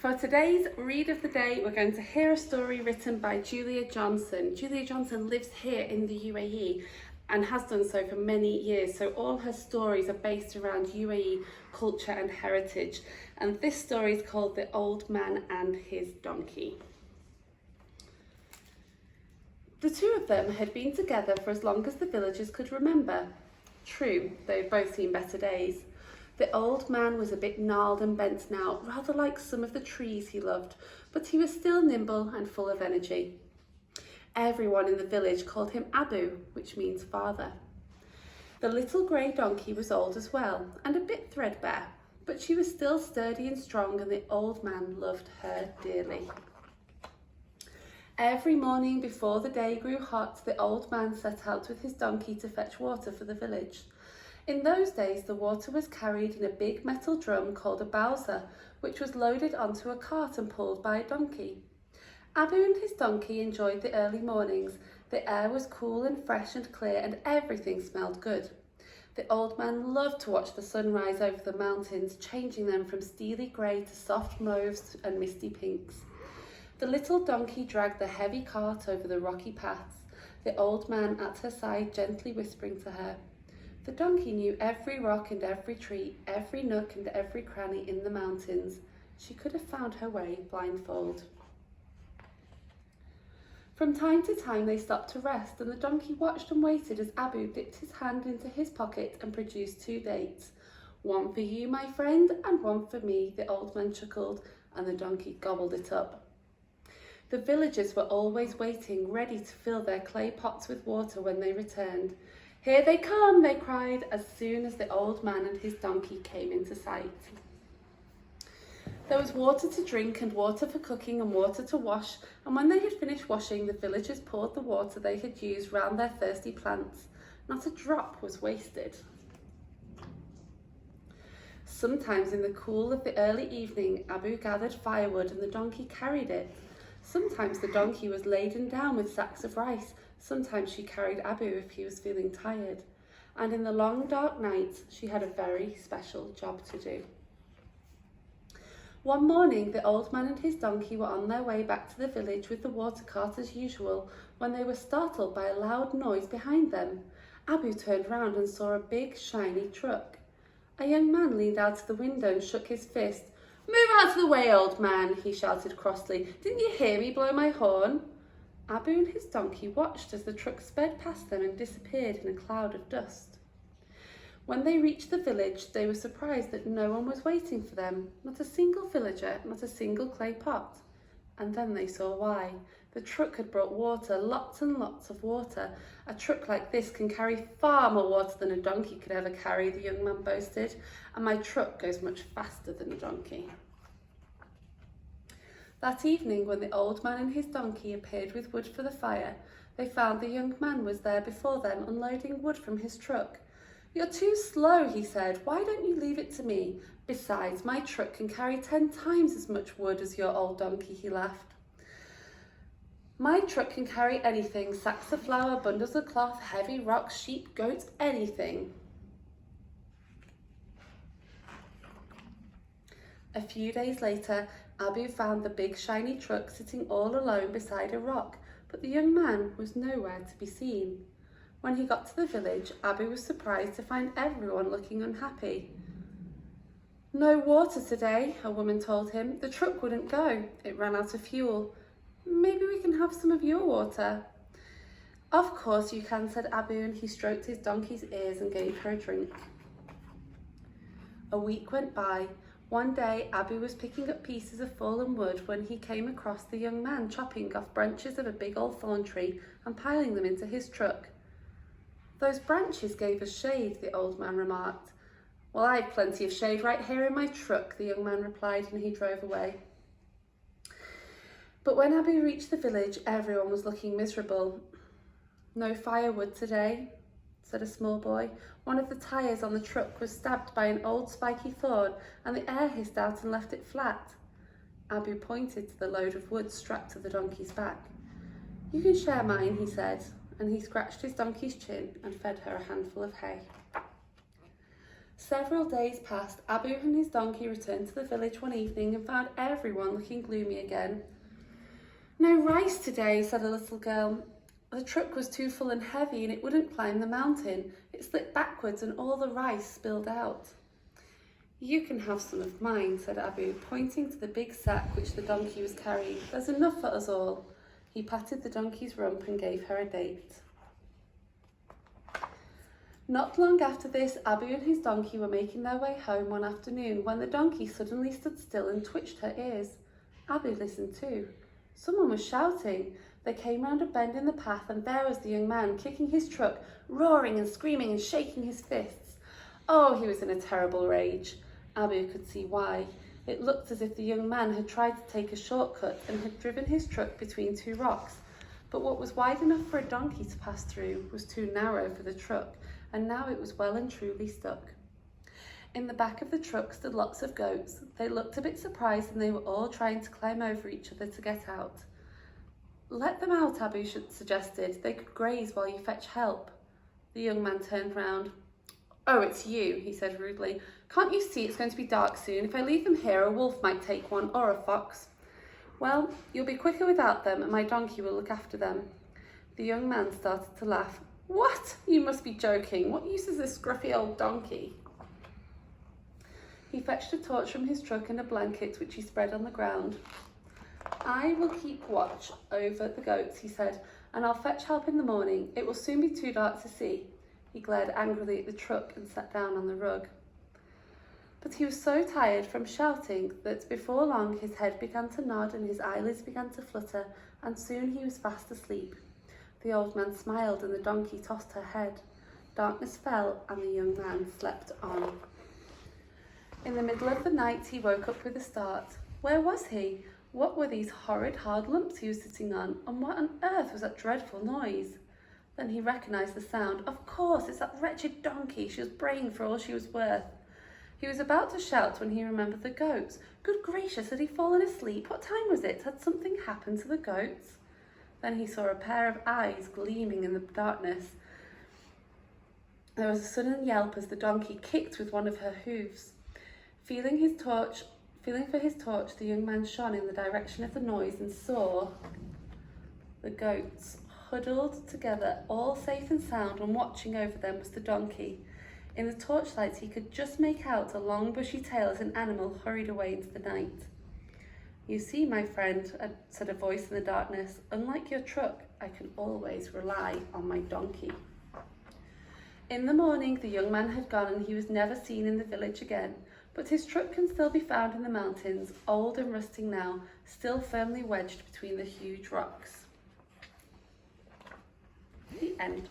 For today's read of the day, we're going to hear a story written by Julia Johnson. Julia Johnson lives here in the UAE and has done so for many years. So all her stories are based around UAE culture and heritage. And this story is called The Old Man and His Donkey. The two of them had been together for as long as the villagers could remember. True, they'd both seen better days. The old man was a bit gnarled and bent now, rather like some of the trees he loved, but he was still nimble and full of energy. Everyone in the village called him Abu, which means father. The little grey donkey was old as well, and a bit threadbare, but she was still sturdy and strong, and the old man loved her dearly. Every morning before the day grew hot, the old man set out with his donkey to fetch water for the village. In those days, the water was carried in a big metal drum called a bowser, which was loaded onto a cart and pulled by a donkey. Abu and his donkey enjoyed the early mornings. The air was cool and fresh and clear, and everything smelled good. The old man loved to watch the sun rise over the mountains, changing them from steely grey to soft mauves and misty pinks. The little donkey dragged the heavy cart over the rocky paths, the old man at her side gently whispering to her. The donkey knew every rock and every tree, every nook and every cranny in the mountains. She could have found her way blindfold. From time to time they stopped to rest, and the donkey watched and waited as Abu dipped his hand into his pocket and produced 2 dates. "One for you, my friend, and one for me," the old man chuckled, and the donkey gobbled it up. The villagers were always waiting, ready to fill their clay pots with water when they returned. "Here they come," they cried, as soon as the old man and his donkey came into sight. There was water to drink and water for cooking and water to wash, and when they had finished washing, the villagers poured the water they had used round their thirsty plants. Not a drop was wasted. Sometimes in the cool of the early evening, Abu gathered firewood and the donkey carried it. Sometimes the donkey was laden down with sacks of rice. Sometimes she carried Abu if he was feeling tired. And in the long dark nights, she had a very special job to do. One morning, the old man and his donkey were on their way back to the village with the water cart as usual, when they were startled by a loud noise behind them. Abu turned round and saw a big, shiny truck. A young man leaned out of the window and shook his fist. "Move out of the way, old man," he shouted crossly. "Didn't you hear me blow my horn?" Abu and his donkey watched as the truck sped past them and disappeared in a cloud of dust. When they reached the village, they were surprised that no one was waiting for them. Not a single villager, not a single clay pot. And then they saw why. The truck had brought water, lots and lots of water. "A truck like this can carry far more water than a donkey could ever carry," the young man boasted. "And my truck goes much faster than a donkey." That evening, when the old man and his donkey appeared with wood for the fire, they found the young man was there before them, unloading wood from his truck. "You're too slow," he said. "Why don't you leave it to me? Besides, my truck can carry 10 times as much wood as your old donkey," he laughed. "My truck can carry anything, sacks of flour, bundles of cloth, heavy rocks, sheep, goats, anything." A few days later, Abu found the big shiny truck sitting all alone beside a rock, but the young man was nowhere to be seen. When he got to the village, Abu was surprised to find everyone looking unhappy. "No water today," a woman told him. "The truck wouldn't go. It ran out of fuel. Maybe we can have some of your water." "Of course you can," said Abu, and he stroked his donkey's ears and gave her a drink. A week went by. One day, Abu was picking up pieces of fallen wood when he came across the young man chopping off branches of a big old thorn tree and piling them into his truck. "Those branches gave us shade," the old man remarked. "Well, I've plenty of shade right here in my truck," the young man replied, and he drove away. But when Abu reached the village, everyone was looking miserable. "No firewood today," said a small boy. "One of the tyres on the truck was stabbed by an old spiky thorn, and the air hissed out and left it flat." Abu pointed to the load of wood strapped to the donkey's back. "You can share mine," he said, and he scratched his donkey's chin and fed her a handful of hay. Several days passed. Abu and his donkey returned to the village one evening and found everyone looking gloomy again. "No rice today," said a little girl. "The truck was too full and heavy and it wouldn't climb the mountain. It slipped backwards and all the rice spilled out." "You can have some of mine," said Abu, pointing to the big sack which the donkey was carrying. "There's enough for us all." He patted the donkey's rump and gave her a date. Not long after this, Abu and his donkey were making their way home one afternoon when the donkey suddenly stood still and twitched her ears. Abu listened too. Someone was shouting. They came round a bend in the path and there was the young man kicking his truck, roaring and screaming and shaking his fists. Oh, he was in a terrible rage. Abu could see why. It looked as if the young man had tried to take a shortcut and had driven his truck between two rocks. But what was wide enough for a donkey to pass through was too narrow for the truck, and now it was well and truly stuck. In the back of the truck stood lots of goats. They looked a bit surprised and they were all trying to climb over each other to get out. "Let them out," Abu suggested. "They could graze while you fetch help." The young man turned round. "Oh, it's you," he said rudely. "Can't you see it's going to be dark soon? If I leave them here, a wolf might take one, or a fox." "Well, you'll be quicker without them, and my donkey will look after them." The young man started to laugh. "What? You must be joking. What use is this scruffy old donkey?" He fetched a torch from his truck and a blanket which he spread on the ground. "I will keep watch over the goats," he said, "and I'll fetch help in the morning. It will soon be too dark to see." He glared angrily at the truck and sat down on the rug. But he was so tired from shouting that before long his head began to nod and his eyelids began to flutter, and soon he was fast asleep. The old man smiled and the donkey tossed her head. Darkness fell and the young man slept on. In the middle of the night he woke up with a start. Where was he? What were these horrid hard lumps he was sitting on, and what on earth was that dreadful noise? Then he recognised the sound. Of course, it's that wretched donkey. She was braying for all she was worth. He was about to shout when he remembered the goats. Good gracious, had he fallen asleep? What time was it? Had something happened to the goats? Then he saw a pair of eyes gleaming in the darkness. There was a sudden yelp as the donkey kicked with one of her hooves. Feeling for his torch, the young man shone in the direction of the noise and saw the goats huddled together, all safe and sound, and watching over them was the donkey. In the torchlight he could just make out a long bushy tail as an animal hurried away into the night. "You see, my friend," said a voice in the darkness, "unlike your truck, I can always rely on my donkey." In the morning the young man had gone and he was never seen in the village again, but his truck can still be found in the mountains, old and rusting now, still firmly wedged between the huge rocks. The end.